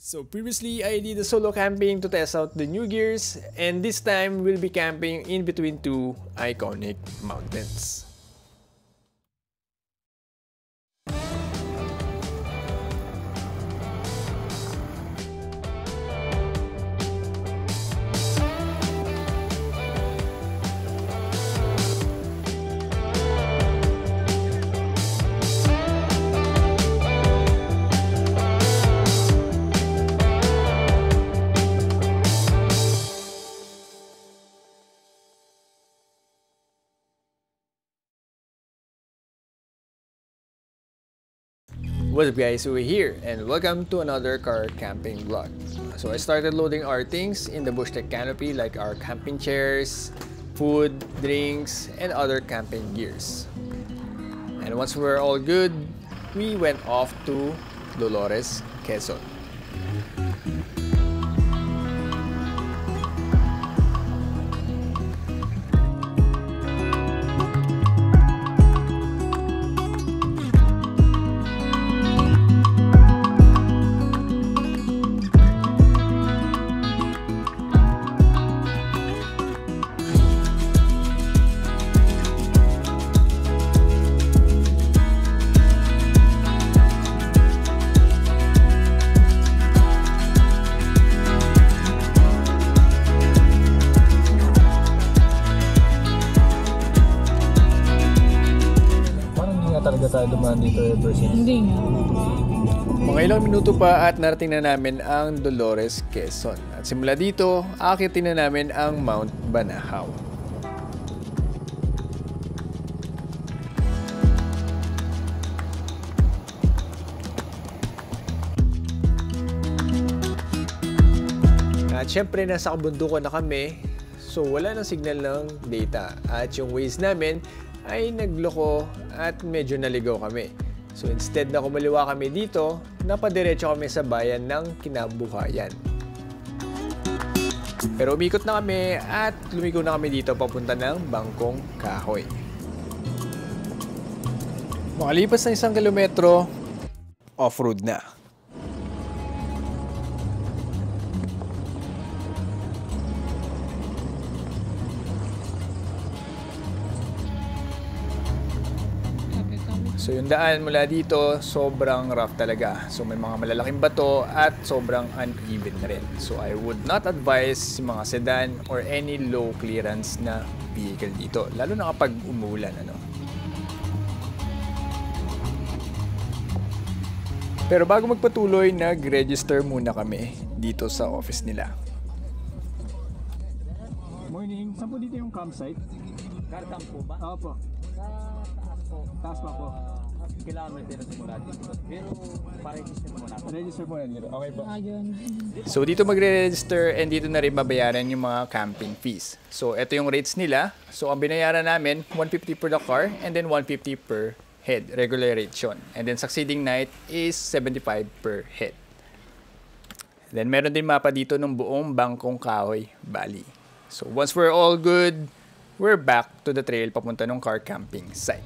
So previously I did a solo camping to test out the new gears, and this time we'll be camping in between two iconic mountains. What's up guys, we're here and welcome to another car camping vlog. So I started loading our things in the Bushtec canopy, like our camping chairs, food, drinks, and other camping gears. And once we're all good, we went off to Dolores, Quezon. Talaga tayo dumaan dito ever since. Hindi nga. Mga ilang minuto pa at narating na namin ang Dolores, Quezon. At simula dito, aakitin na namin ang Mount Banahaw. At syempre, nasa kabundukan na kami, so wala nang signal ng data. At yung Waze namin ay nagloko at medyo naligaw kami. So instead na kumaliwa kami dito, napadiretso kami sa bayan ng Kinabuhayan. Pero umikot na kami at lumiko na kami dito papunta ng Bangkong Kahoy. Makalipas ng 1 kilometro, off-road na. So yung daan mula dito, sobrang rough talaga. So may mga malalaking bato at sobrang uneven na rin. So I would not advise mga sedan or any low clearance na vehicle dito. Lalo na kapag umulan, ano. Pero bago magpatuloy, nag-register muna kami dito sa office nila. Morning. Saan po dito yung campsite? Karkam po ba? Opo. Sa taas po. Taas pa po. Kilometer mula dito. Pero pa-register mo na po. Register po na dito. Okay po. Ayun. So dito magre-register and dito na rin babayaran yung mga camping fees. So ito yung rates nila. So ang binayaran namin, 150 per the car and then 150 per head. Regular rate yun. And then succeeding night is 75 per head. Then meron din mapa dito ng buong Bangkong Kahoy Valley. So once we're all good, we're back to the trail papunta ng car camping site.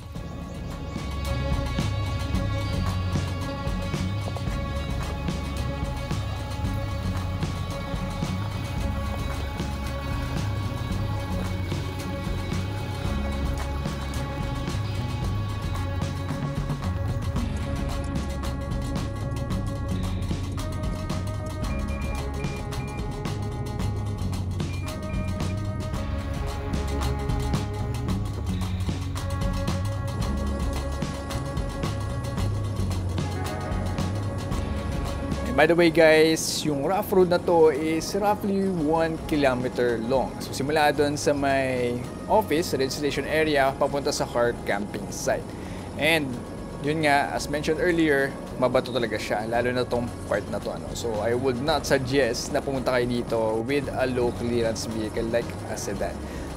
By the way guys, yung rough road na to is roughly 1 kilometer long. So simula doon sa may office, registration area, papunta sa car camping site. And yun nga, as mentioned earlier, mabato talaga siya, lalo na tong part na to. So I would not suggest na pumunta kayo dito with a low clearance vehicle like a sedan.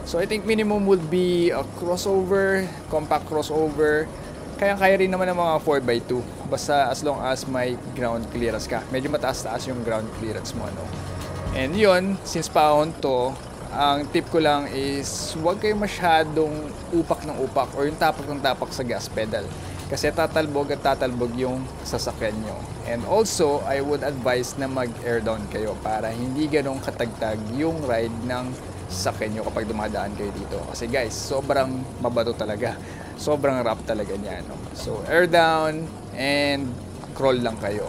So I think minimum would be a crossover, compact crossover. Kaya-kaya rin naman ng mga 4x2. Basta as long as may ground clearance ka. Medyo mataas-taas yung ground clearance mo, ano. And yun, since paon to, ang tip ko lang is huwag kayo masyadong upak ng upak or yung tapak ng tapak sa gas pedal. kasi tatalbog at tatalbog yung sasakyan nyo. And also, I would advise na mag-air down kayo para hindi ganong katagtag yung ride ng sasakyan nyo kapag dumadaan kayo dito. Kasi guys, sobrang mabato talaga. Sobrang rough talaga niya. No? So, air down and crawl lang kayo.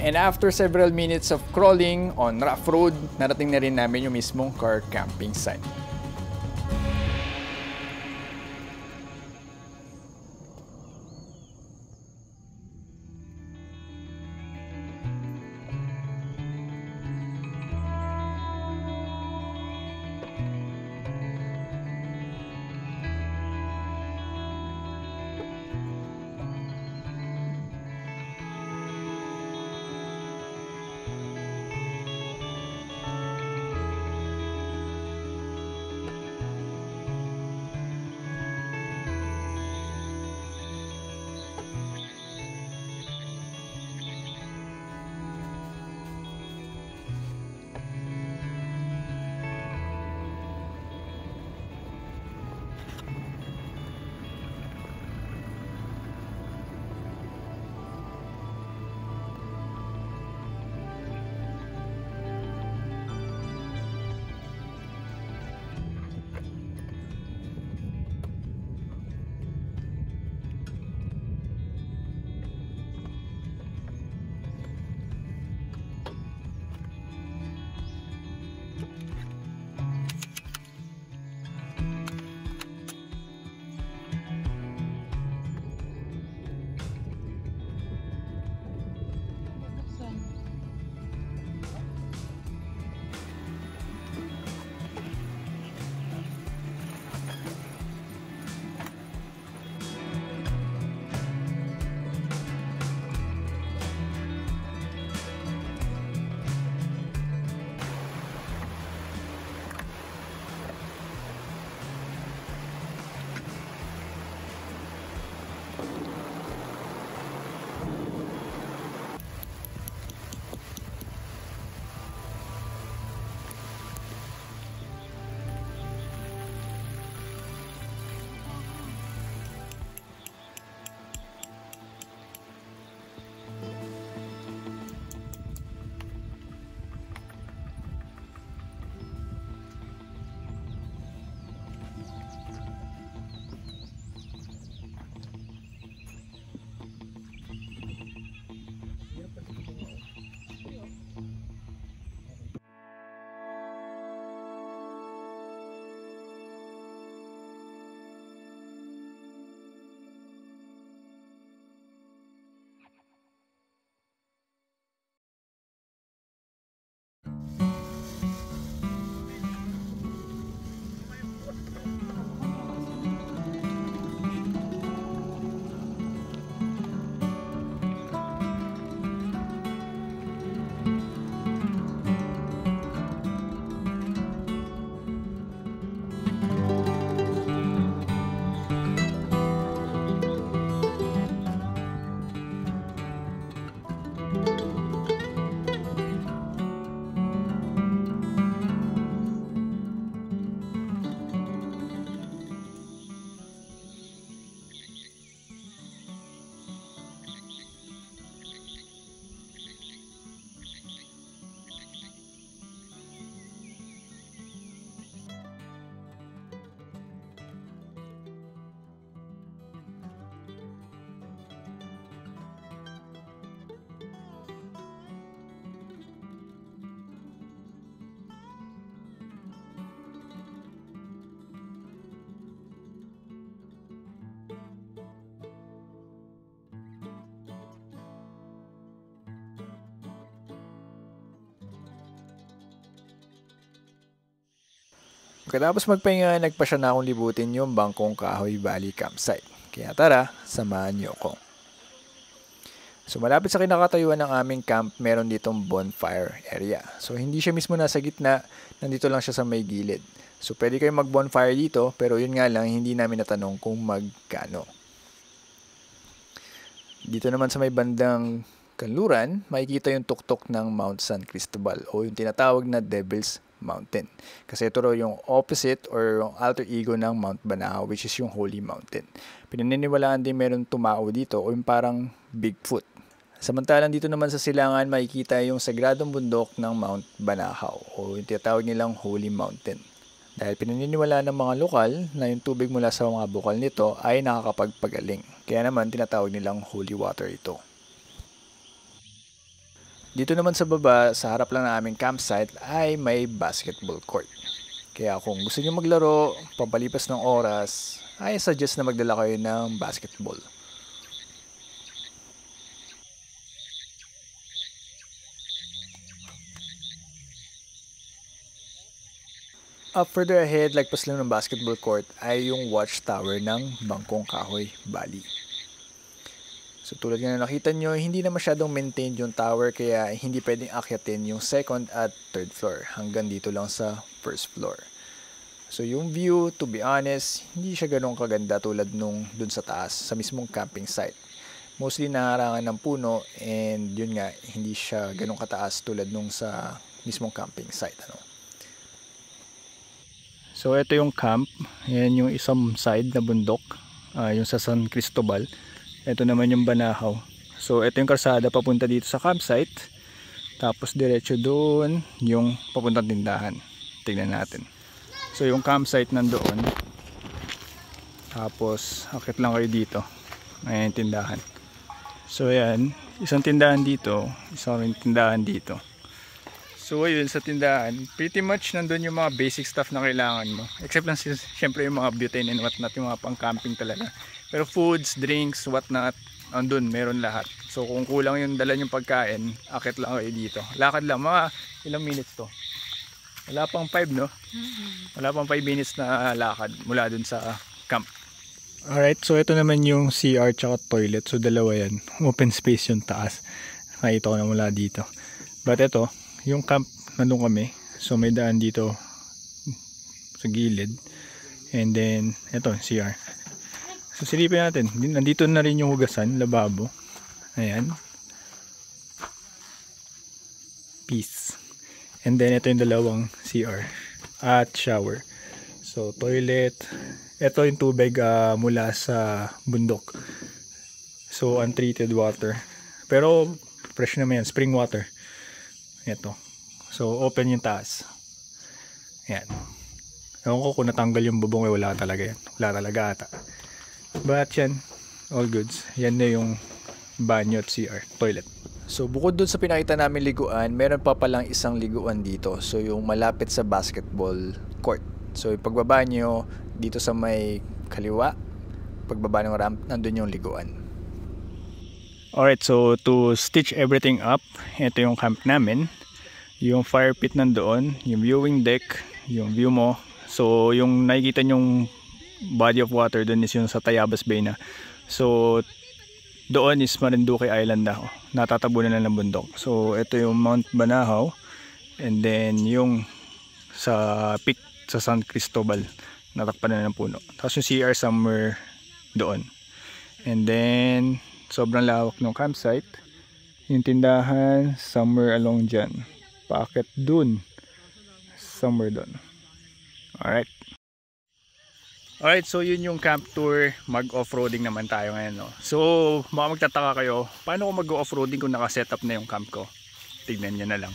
And after several minutes of crawling on rough road, narating na rin namin yung mismong car camping site. Pagkatapos magpahinga, nagpa siya na akong libutin yung Bangkong Kahoy Valley Campsite. Kaya tara, samahan niyo ako. So malapit sa kinakatayuan ng aming camp, meron ditong bonfire area. So hindi siya mismo nasa gitna, nandito lang siya sa may gilid. So pwede kayong mag-bonfire dito, pero yun nga lang, hindi namin natanong kung magkano. Dito naman sa may bandang kanluran, makikita yung tuktok ng Mount San Cristobal o yung tinatawag na Devil's Mountain. Kasi ito raw yung opposite or yung alter ego ng Mount Banahaw, which is yung Holy Mountain. Pinaniniwalaan din meron tumao dito o yung parang Bigfoot. Samantalang dito naman sa silangan makikita yung sagradong bundok ng Mount Banahaw o yung tinatawag nilang Holy Mountain. Dahil pinaniniwalaan ng mga lokal na yung tubig mula sa mga bukal nito ay nakakapagpagaling. Kaya naman tinatawag nilang holy water ito. Dito naman sa baba, sa harap lang ng aming campsite ay may basketball court. Kaya kung gusto niyo maglaro, pampalipas ng oras, ay suggest na magdala kayo ng basketball. Up further ahead, lagpas lang ng basketball court, ay yung watchtower ng Bangkong Kahoy, Bali. So tulad nga na nakita nyo, hindi na masyadong maintained yung tower kaya hindi pwedeng akyatin yung second at third floor. Hanggang dito lang sa first floor. So yung view, to be honest, hindi siya ganun kaganda tulad nung dun sa taas, sa mismong camping site. Mostly naharangan ng puno and yun nga, hindi siya ganun kataas tulad nung sa mismong camping site. So ito yung camp, yan yung isang side na bundok, yung sa San Cristobal. Ito naman yung Banahaw. So ito yung kalsada papunta dito sa campsite. Tapos diretso doon yung papuntang tindahan. Tingnan natin. So yung campsite nandoon. Tapos akit lang kayo dito. Ayan yung tindahan. So ayan, isang tindahan dito, isang tindahan dito. So ayun sa tindahan, pretty much nandun yung mga basic stuff na kailangan mo. Except lang syempre yung mga butane and whatnot, yung mga pang camping talaga. Pero foods, drinks, whatnot, andun, meron lahat. So kung kulang yung dala yung pagkain, akit lang kayo dito. Lakad lang, mga ilang minutes to? Wala pang 5 no? Wala pang 5 minutes na lakad mula dun sa camp. Alright, so ito naman yung CR tsaka toilet. So dalawa yan. Open space yung taas. Nakita ko na mula dito. But ito, yung camp nandun kami. So may daan dito sa gilid. And then, ito, CR. So silipin natin. Nandito na rin yung hugasan, lababo. Ayan. Peace. And then ito yung dalawang CR at shower. So toilet. Ito yung tubig mula sa bundok. So untreated water. Pero fresh naman yan, spring water. Ito. So open yung taas. Ayan. Ewan ko kung natanggal yung bubong, wala talaga yan. Wala talaga ata. But yan, all goods. Yan na yung banyo at CR, toilet. So bukod dun sa pinakita namin liguan, meron pa palang isang liguan dito. So yung malapit sa basketball court. So yung pagbaba nyo dito sa may kaliwa, pagbaba ng ramp, nandun yung liguan. Alright, so to stitch everything up, ito yung camp namin. Yung fire pit nandoon, yung viewing deck, yung view mo. So yung nakikita nyong body of water doon is yung sa Tayabas Bay na. So doon is Marinduque Island na. Natatabunan na ng bundok. So ito yung Mount Banahaw. And then yung sa peak sa San Cristobal, natakpan na ng puno. Tapos yung CR somewhere doon. And then sobrang lawak ng campsite. Yung tindahan somewhere along dyan. Paakit dun. Somewhere dun. Alright. Alright, so yun yung camp tour. Mag-offroading naman tayo ngayon, no? So, baka magtataka kayo, paano ko mag-offroading kung naka-setup na yung camp ko? Tignan nyo na lang.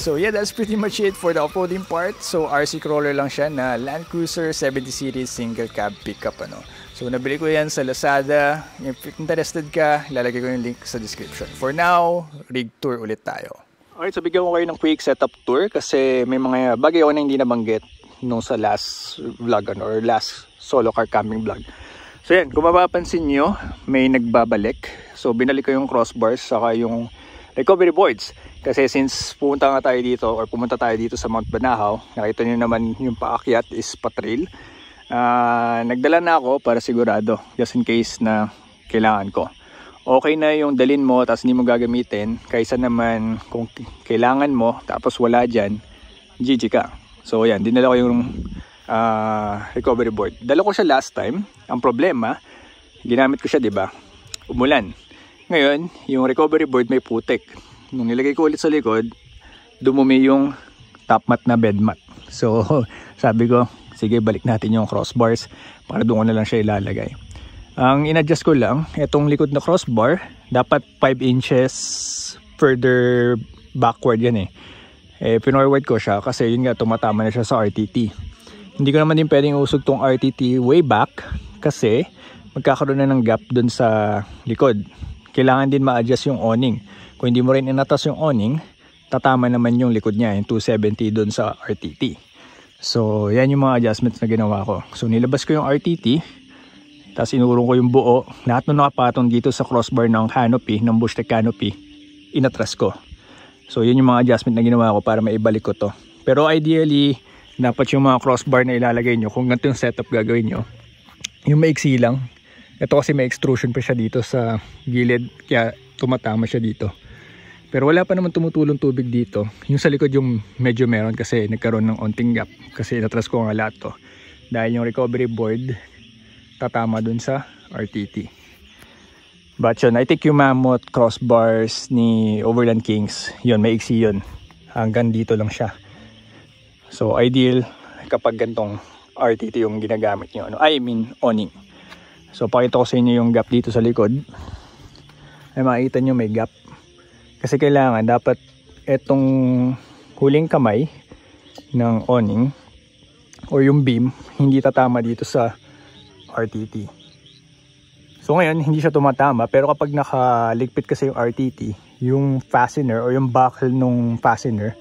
So yeah, that's pretty much it for the off-roading part. So RC crawler lang siya na Land Cruiser 70 series single cab pickup ano. So nabili ko yan sa Lazada. If interested ka, ilalagay ko yung link sa description. For now, rig tour ulit tayo. Alright, so bigyan ko kayo ng quick setup tour kasi may mga bagay ako na hindi nabanggit nung sa last vlog ano, or last solo car camping vlog. So yan, kung mapapansin nyo, may nagbabalik. So binalik ko yung crossbars saka yung recovery boards. Kasi since pumunta tayo dito sa Mount Banahaw, nakita nyo naman yung paakyat is patrail. Nagdala na ako para sigurado, just in case na kailangan ko. Okay na yung dalin mo tapos hindi mo gagamitin, kaysa naman kung kailangan mo tapos wala dyan, GG ka. So yan, dinala ko yung recovery board. Dala ko siya last time. Ang problema, ginamit ko siya, diba? Umulan. Ngayon, yung recovery board may putik. Nung nilagay ko ulit sa likod, dumumi yung top mat na bed mat. So, sabi ko, sige, balik natin yung crossbars para doon ko na lang siya ilalagay. Ang in-adjust ko lang, itong likod na crossbar, dapat 5 inches further backward yan eh. Pinorward ko siya kasi yun nga, tumatama na siya sa RTT. Hindi ko naman din pwedeng usog tong RTT way back kasi magkakaroon na ng gap dun sa likod. Kailangan din ma-adjust yung awning. Kung hindi mo rin inatas yung awning, tatama naman yung likod niya, yung 270 dun sa RTT. So, yan yung mga adjustments na ginawa ko. So, nilabas ko yung RTT, tapos inurong ko yung buo. Lahat ng nakapatong dito sa crossbar ng canopy, ng Bushtec canopy, inatras ko. So, yun yung mga adjustment na ginawa ko para maibalik ko to. Pero ideally, dapat yung mga crossbar na ilalagay nyo, kung ganito yung setup gagawin nyo, yung maiksi lang. Ito kasi may extrusion pa siya dito sa gilid, kaya tumatama siya dito. Pero wala pa naman tumutulong tubig dito. Yung sa likod yung medyo meron kasi nagkaroon ng onting gap. Kasi natras ko nga lahat to. Dahil yung recovery board tatama dun sa RTT. But yun, I think yung Mammoth crossbars ni Overland Kings, yun, may iksi yun. Hanggang dito lang siya. So ideal kapag gantong RTT yung ginagamit nyo. Awning. So pakita ko sa inyo yung gap dito sa likod. Ay makikita nyo may gap. Kasi kailangan dapat etong huling kamay ng awning or yung beam hindi tatama dito sa RTT. So ngayon hindi siya tumatama, pero kapag nakaligpit kasi yung RTT, yung fastener or yung buckle nung fastener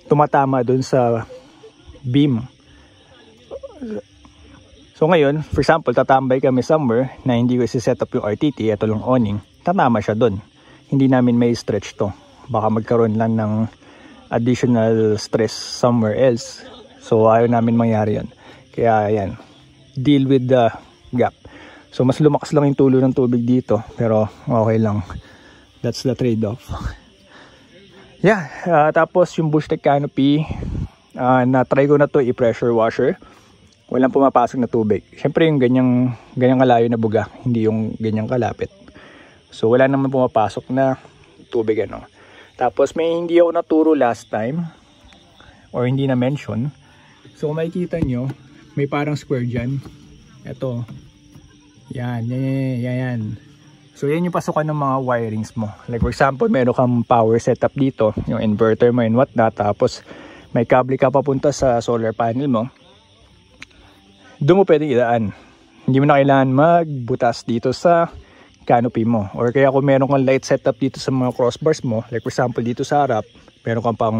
tumatama dun sa beam. So ngayon, for example, tatambay kami somewhere na hindi ko isi-set up yung RTT, ito lang awning, tatama siya dun. Hindi namin may stretch to. Baka magkaroon lang ng additional stress somewhere else. So ayaw namin mangyari yan. Kaya yan, deal with the gap. So mas lumakas lang yung tulo ng tubig dito, pero okay lang. That's the trade-off. Yeah, tapos yung Bushtec canopy, na-try ko na to i-pressure washer. Walang pumapasok na tubig. Siyempre yung ganyang kalayo na buga, hindi yung ganyang kalapit. So wala naman pumapasok na tubig ano. Tapos may hindi ako naturo last time or hindi na mention. So kung makikita nyo, may parang square dyan. Ito. Yan. So yan yung pasukan ng mga wirings mo. Like for example, meron kang power setup dito, yung inverter mo and whatnot. Tapos may kable ka papunta sa solar panel mo. Doon mo pwedeng idaan. Hindi mo na kailangan magbutas dito sa canopy mo. Or kaya kung meron kang light setup dito sa mga crossbars mo, like for example dito sa harap, meron kang pang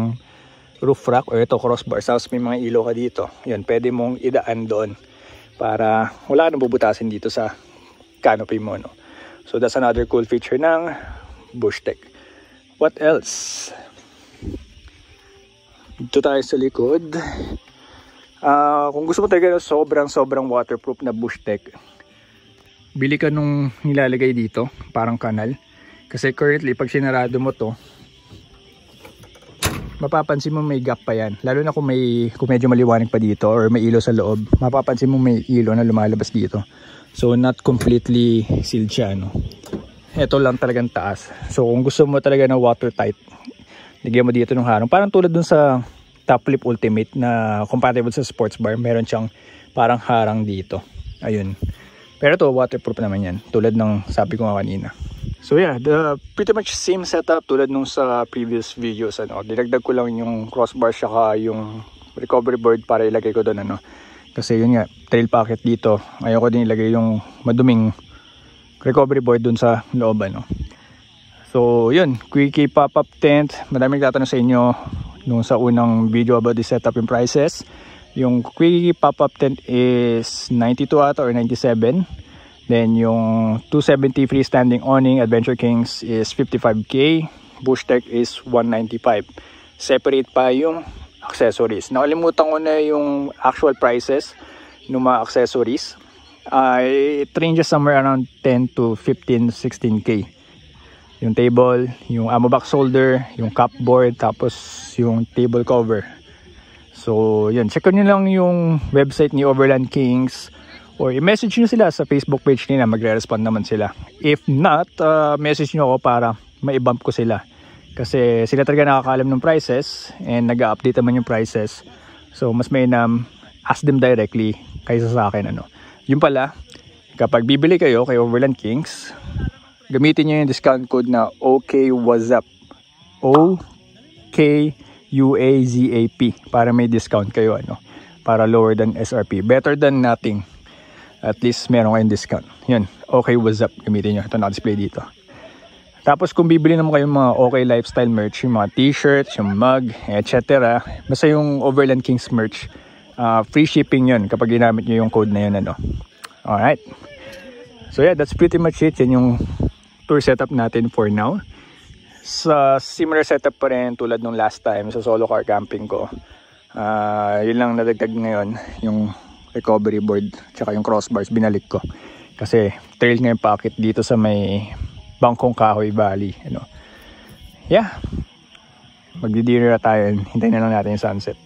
roof rack or ito crossbars, tapos may mga ilaw ka dito. Yan, pwede mong idaan doon para wala nang bubutasin dito sa canopy mo, no? So that's another cool feature ng Bushtec. What else? Dito tayo sa likod. Kung gusto mo talaga sobrang waterproof na Bushtec, bili ka nung nilalagay dito, parang kanal. Kasi currently, pag sinarado mo to, mapapansin mo may gap pa yan. Lalo na kung medyo maliwanag pa dito or may ilaw sa loob, mapapansin mo may ilaw na lumalabas dito. So not completely sealed siya, no? Ito lang talagang taas. So kung gusto mo talaga na watertight, lagyan mo dito ng harang. Parang tulad dun sa Top Flip Ultimate na compatible sa sports bar, meron siyang parang harang dito. Ayun. Pero to waterproof naman yan, tulad ng sabi ko nga kanina. So yeah, pretty much same setup tulad nung sa previous videos. Dinagdag ko lang yung crossbar saka yung recovery board para ilagay ko doon. Kasi yun nga, trail pocket dito. Ayoko din ilagay yung maduming recovery board doon sa loob. So yun, quickie pop-up tent. Maraming tatanong sa inyo nung sa unang video about the setup and prices. Yung quickie pop-up tent is 92 ata or 97. Then yung 270 freestanding awning Adventure Kings is 55k. Bush Tech is 195. Separate pa yung accessories. Nakalimutan ko na yung actual prices ng mga accessories. It ranges somewhere around 10 to 15, 16k. Yung table, yung ammo box holder, yung cupboard, tapos yung table cover. So yun, check nyo lang yung website ni Overland Kings. Or i-message nyo sila sa Facebook page nila, magre-respond naman sila. If not, message nyo ako para ma-bump ko sila. Kasi sila talaga nakakaalam ng prices and nag-update naman yung prices. So mas mainam, ask them directly kaysa sa akin. Yung pala, kapag bibili kayo kay Overland Kings, gamitin nyo yung discount code na OKWAZAP. OKUAZAP para may discount kayo. Para lower than SRP. Better than nothing. At least meron kayong discount. Yun, okay, what's up? Gamitin nyo. Ito naka-display dito. Tapos kung bibili naman kayong mga okay lifestyle merch, yung mga t-shirts, yung mug, etc. Basta yung Overland Kings merch, free shipping yun kapag ginamit nyo yung code na yun. Alright. So yeah, that's pretty much it. Yan yung tour setup natin for now. Sa similar setup pa rin tulad nung last time sa solo car camping ko. Yun lang nadagdag ngayon. Yung recovery board tsaka yung crossbars binalik ko kasi trail nga yung pocket dito sa may Bangkong Kahoy Valley. Yeah, magdi-dinner na tayo, hintayin na lang natin yung sunset.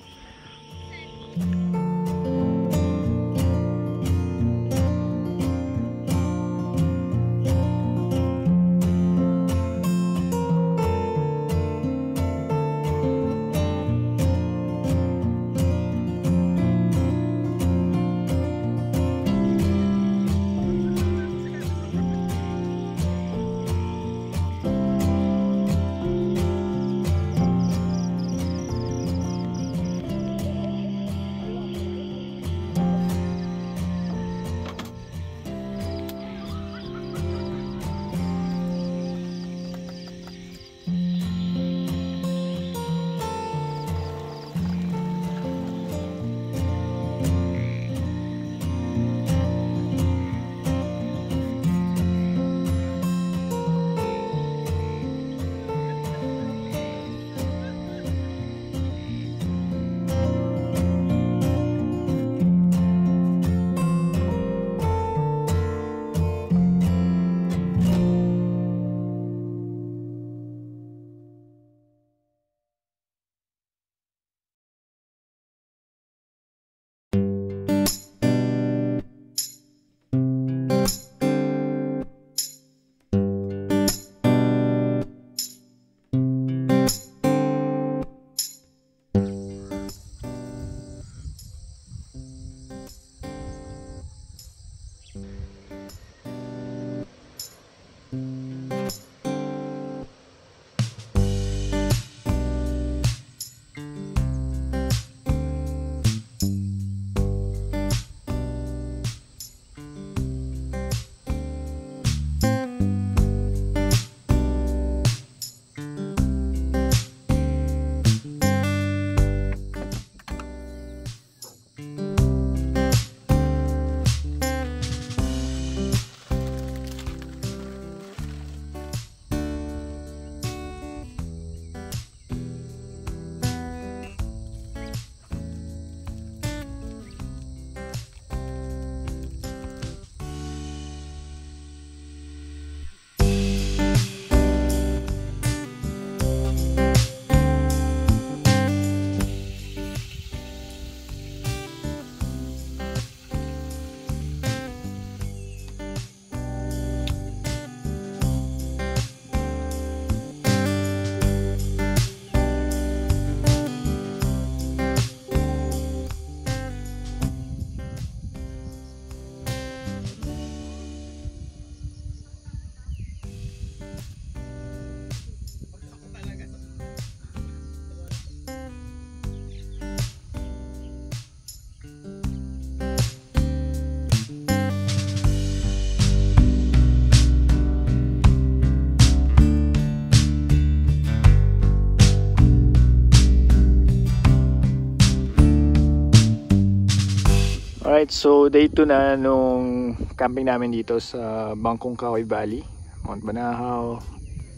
Alright, so day 2 na nung camping namin dito sa Bangkong Kahoy Valley, Mount Banahaw,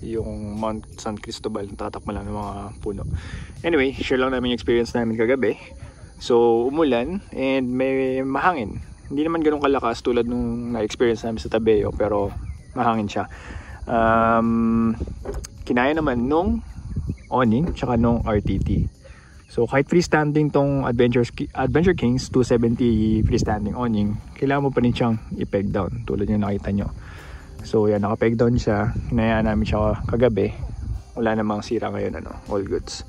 yung Mount San Cristobal, tatakbo lang ng mga puno. Anyway, share lang namin yung experience namin kagabi. So umulan and may mahangin. Hindi naman ganun kalakas tulad nung na-experience namin sa Tabeo, pero mahangin siya. Kinaya naman nung awning tsaka nung RTT. So kahit freestanding tong Adventure Kings 270 freestanding awning, kailangan mo pa rin siyang i-peg down tulad yung nakita nyo. So yan, naka-peg down siya. Hinayaan namin siya kagabi. Wala namang sira ngayon, all goods.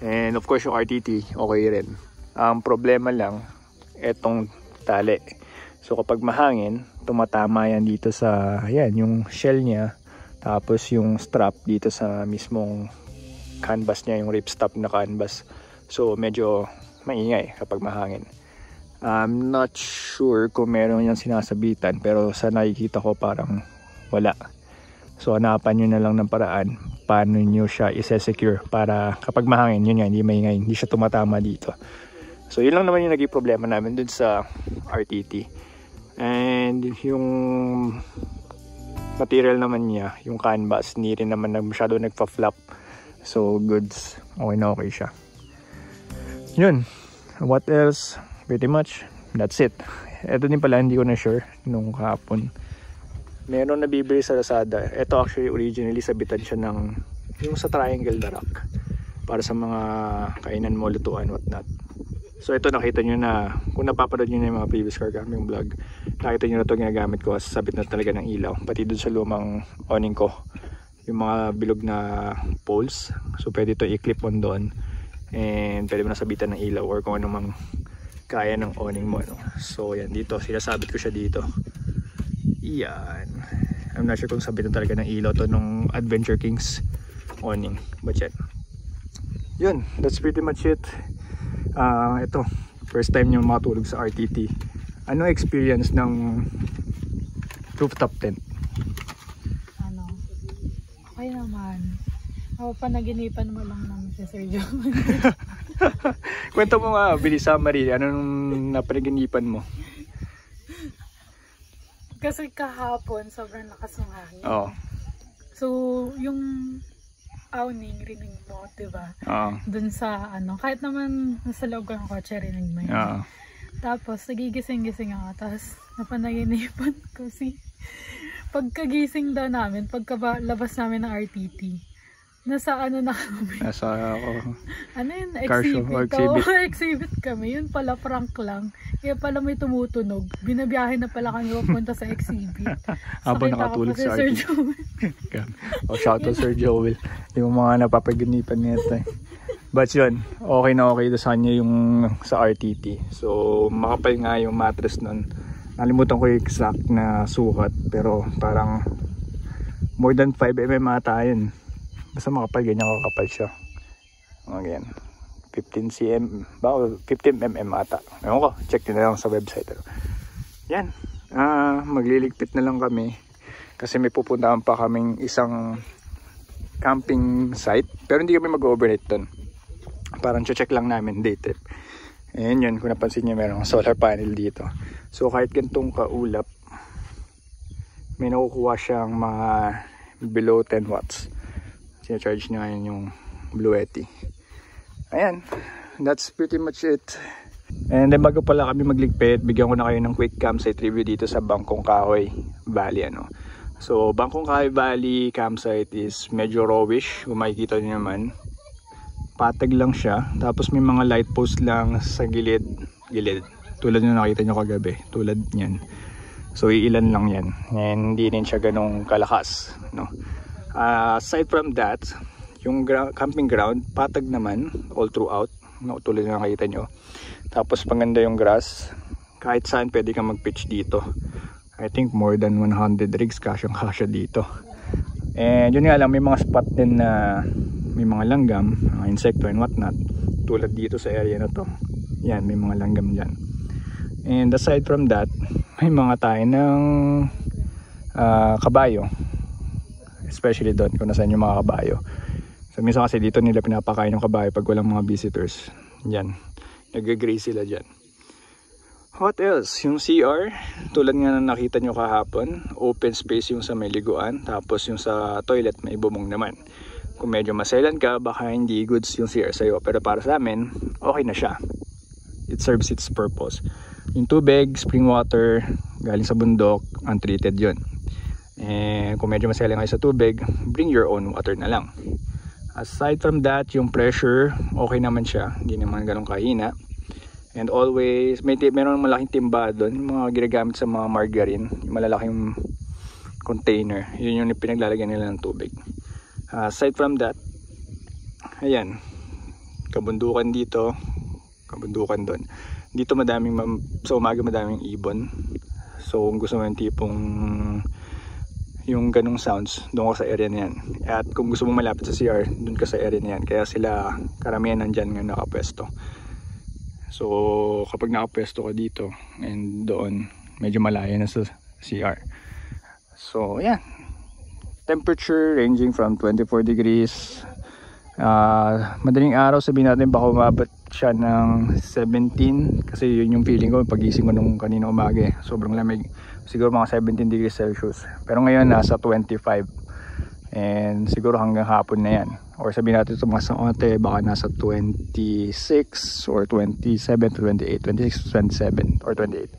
And of course yung RTT okay rin. Ang problema lang etong tali. So kapag mahangin, tumatama yan dito sa yung shell niya, tapos yung strap dito sa mismong canvas niya, yung ripstop na canvas. So medyo maingay kapag mahangin. I'm not sure kung meron yung sinasabitan, pero sa nakikita ko parang wala. So hanapan nyo na lang ng paraan paano nyo siya i-secure para kapag mahangin, yun nga, hindi maingay, hindi siya tumatama dito. So yun lang naman yung naging problema namin dun sa RTT. And yung material naman niya, yung canvas, hindi rin naman masyado nagpa-flap. So goods, okay siya. Yun, what else? Pretty much, that's it. Ito din pala, hindi ko na sure nung kahapon. Meron nabibili sa Lazada. Ito actually originally sabitan siya ng yung sa triangle na rack para sa mga kainan mo, lutuan, whatnot. So ito nakita nyo na, kung napapanood nyo na yung mga previous car camping vlog, nakita nyo na ito ginagamit ko as sabit na talaga ng ilaw. Pati dun sa lumang awning ko, yung mga bilog na poles. So pwede ito i-clip on doon. And pwede mo nasabitan ng ilaw or kung anong kaya ng awning mo. So yan, dito, sinasabit ko siya dito. Yan. I'm not sure kung sabitan talaga ng ilaw to nung Adventure Kings awning. But yan. Yun, that's pretty much it. Ito, first time nyo matulog sa RTT. Ano experience ng rooftop tent? Okay naman. Panaginipan mo lang naman si Sir John. Kwento mo nga, bilis summary. Anong napanaginipan mo? Kasi kahapon, sobrang lakas ng hangin. Oo. So, yung awning, rinig mo, diba? Oo. Dun sa, kahit naman nasa loob ng kotse, rinig mo yun. Oo. Tapos, nagigising-gising ako. Tapos, napanaginipan ko pagkagising daw namin, pagkalabas namin ng RTT, nasa na kami? Nasa yun? car show or exhibit. Exhibit kami. Yun pala, prank lang. Kaya pala may tumutunog. Binabiyahe na pala kami papunta sa exhibit. Habang nakatulog sa RTT. Shout out Sir Joel. Yung mga napapaginipan nito. But yun, okay na okay sa kanya yung sa RTT. So makapal nga yung mattress nun. Nalimutan ko yung exact na sukat, pero parang more than 5 mm ata yun. Basta makapal, ganyan kakapal siya. Again, 15 cm ba o 15 mm ata. Ewan ko, check nyo na lang sa website. Yan, magliligpit na lang kami kasi may pupuntahan pa kaming isang camping site, pero hindi kami mag-overnight dun. Parang check lang namin, day trip. Ayan yun, kung napansin nyo, merong solar panel dito. So kahit gantong kaulap, may nakukuha siyang mga below 10 watts. Sinacharge niya ngayon yung Bluetti. Ayan, that's pretty much it. And then bago pala kami magligpit, bigyan ko na kayo ng quick campsite review dito sa Bangkong Kahoy Valley. So Bangkong Kahoy Valley campsite is medyo rawish, kung makikita nyo naman. Patag lang siya, tapos may mga light post lang sa gilid. Tulad nyo nakita nyo kagabi, tulad nyan. So iilan lang yan, and hindi rin siya ganong kalakas, aside from that, yung camping ground, patag naman all throughout, tulad na nakita nyo. Tapos paganda yung grass, kahit saan pwede kang mag-pitch dito. I think more than 100 rigs kasya dito. And yun nga lang, may mga spot din na may mga langgam, mga insekto and whatnot, tulad dito sa area na to. Yan, may mga langgam dyan. And aside from that, may mga tayo ng kabayo, especially doon kung nasaan yung mga kabayo. So minsan kasi dito nila pinapakain yung kabayo pag walang mga visitors. Yan, nag-graze sila dyan. What else? Yung CR, tulad nga na nakita nyo kahapon, open space yung sa may liguan, tapos yung sa toilet may bubong naman. Kung medyo maselan ka, baka hindi goods yung CR sa'yo, pero para sa amin, okay na siya. It serves its purpose. Yung tubig, spring water, galing sa bundok, untreated yun. And kung medyo maselan kayo sa tubig, bring your own water na lang. Aside from that, yung pressure, okay naman siya, hindi naman ganun kahina. And always, meron malaking timba doon, yung mga ginagamit sa mga margarine, yung malalaking container, yun yung pinaglalagyan nila ng tubig. Aside from that, ayan, kabundukan dito, kabundukan doon. Dito sa umaga madaming ibon. So kung gusto mo yung tipong yung ganong sounds, doon ka sa area na yan. At kung gusto mo malapit sa CR, doon ka sa area na yan. Kaya sila karamihan nandyan nga nakapwesto. So kapag nakapwesto ka dito and doon, medyo malayo na sa CR. So yeah, temperature ranging from 24 degrees. Madaling araw sabihin natin baka umabot siya ng 17, kasi yun yung feeling ko pagising ko nung kanina umaga. Sobrang lamig, siguro mga 17 degrees Celsius. Pero ngayon nasa 25. And siguro hanggang hapon na yan. Or sabihin natin sa mga saote, baka nasa 26 or 27 to 28, 26 to 27 or 28.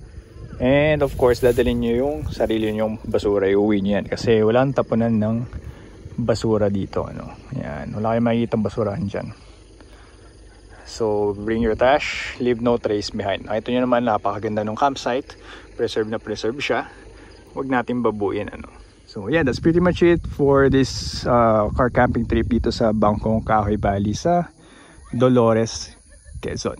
And of course, dadalhin nyo yung sarili nyo yung basura, iuwi nyo yan. Kasi walang tapunan ng basura dito. Ano? Yan. Wala kayong makikita basurahan dyan. So, bring your trash, leave no trace behind. Ito nyo naman, napakaganda ng campsite. Preserve na preserve siya. Huwag natin babuin. Ano? So yeah, that's pretty much it for this car camping trip dito sa Bangkong Kahoy Valley sa Dolores, Quezon.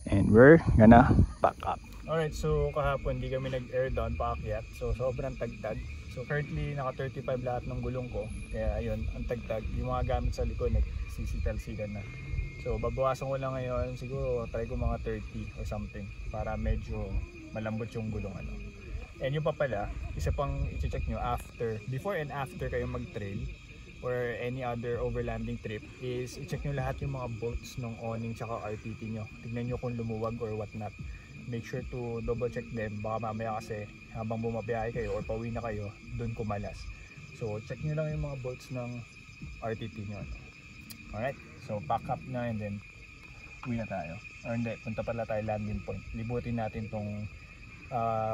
And we're gonna pack up. Alright, so kahapon di kami nag-air down paakyat. So sobrang tagtag. So currently naka 35 lahat ng gulong ko. Kaya ayun, ang tagtag. Yung mga gamit sa likod nagsisital-silan na. So babawasan ko lang ngayon, siguro try ko mga 30 or something para medyo malambot yung gulong ano. And yung pa pala, isa pang i-check nyo before and after kayo mag-trail or any other overlanding trip is i-check nyo lahat yung mga bolts ng awning tsaka RTT nyo. Tignan nyo kung lumuwag or what not. Make sure to double check them, baka mamaya kasi habang bumabiyahe kayo or pauwi na kayo, dun kumalas. So check nyo lang yung mga bolts ng RTT nyo. Alright, so pack up na and then uwi na tayo. Or hindi, punta pala tayo landing point. Libutin natin tong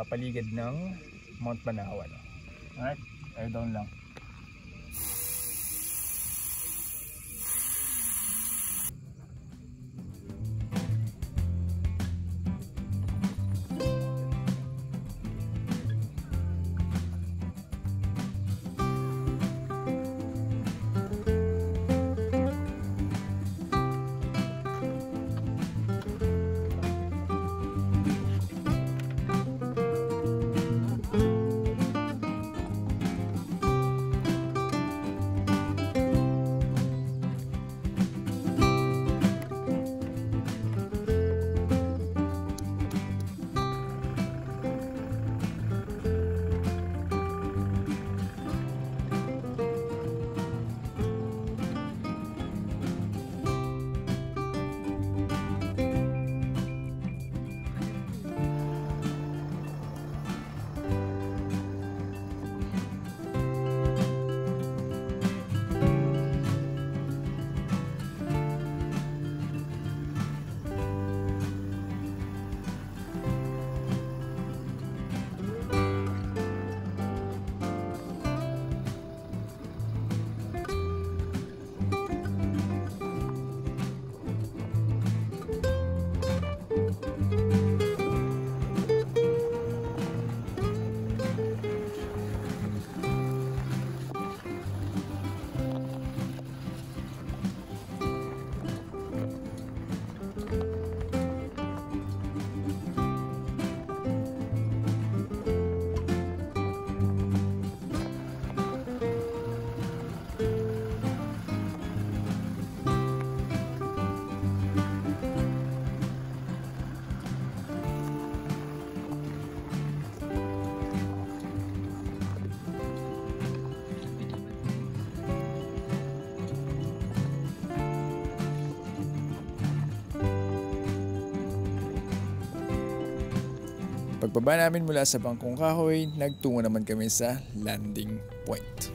paligid ng Mount Banahaw. Alright, air down lang. Pagbaba namin mula sa Bangkong Kahoy, nagtungo naman kami sa landing point.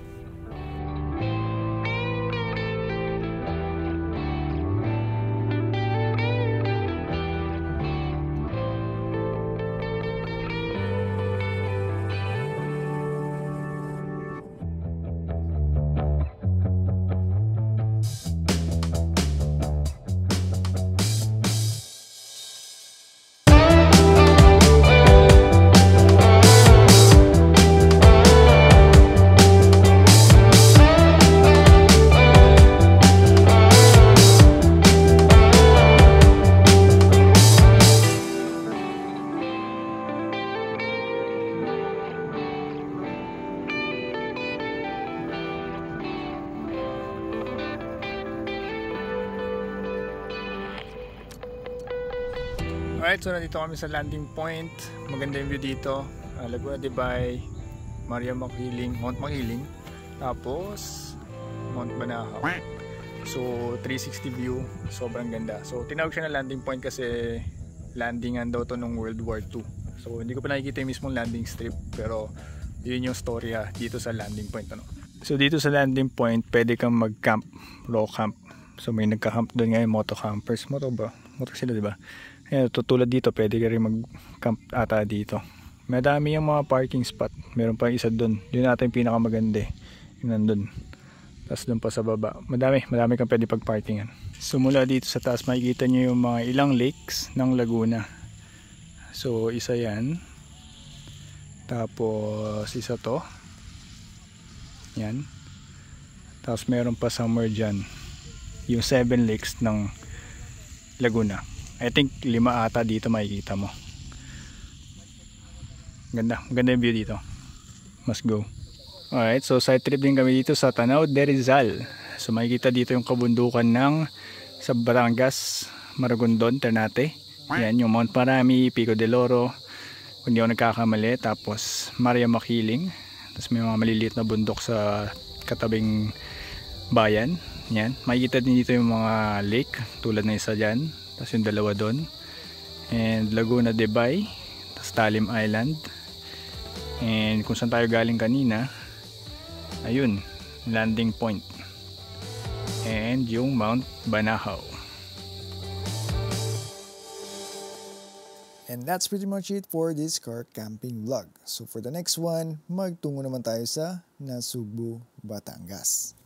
Alright, so nandito kami sa landing point. Maganda yung view dito. Laguna de Bay, Maria Makiling, Mount Makiling. Tapos, Mount Banahaw. So, 360 view. Sobrang ganda. So, tinawag siya na landing point kasi landingan daw to nung World War II. So, hindi ko pa nakikita yung mismong landing strip. Pero, yun yung story dito sa landing point. Ano? So, dito sa landing point, pwede kang mag-camp, raw camp. So, may nagka-camp doon ngayon, moto campers. Moto ba? Moto sila, diba? Ayan, tutulad dito, pwede ka rin mag-camp ata dito. Madami yung mga parking spot. Meron pa isa doon. Yun ata yung pinakamaganda. Yun nandun. Tapos doon pa sa baba. Madami kang pwede pag-parkingan. So mula dito sa taas, makikita nyo yung mga ilang lakes ng Laguna. So isa yan. Tapos isa to. Yan. Tapos meron pa somewhere dyan. Yung 7 lakes ng Laguna. I think 5 ata dito makikita mo. Ganda yung view dito. Must go. Alright, so side trip din kami dito sa Tanaw de Rizal. So makikita dito yung kabundukan ng sa Batangas, Maragondon, Ternate. Yan yung Mount Marami, Pico del Oro, kung di ako nagkakamali. Tapos Maria Makiling. Tapos may mga maliliit na bundok sa katabing bayan. Yan, makikita din dito yung mga lake tulad na isa dyan. Tapos yung dalawa doon. And Laguna de Bay. Tapos Talim Island. And kung saan tayo galing kanina, ayun, landing point. And yung Mount Banahaw. And that's pretty much it for this car camping vlog. So for the next one, magtungo naman tayo sa Nasugbu, Batangas.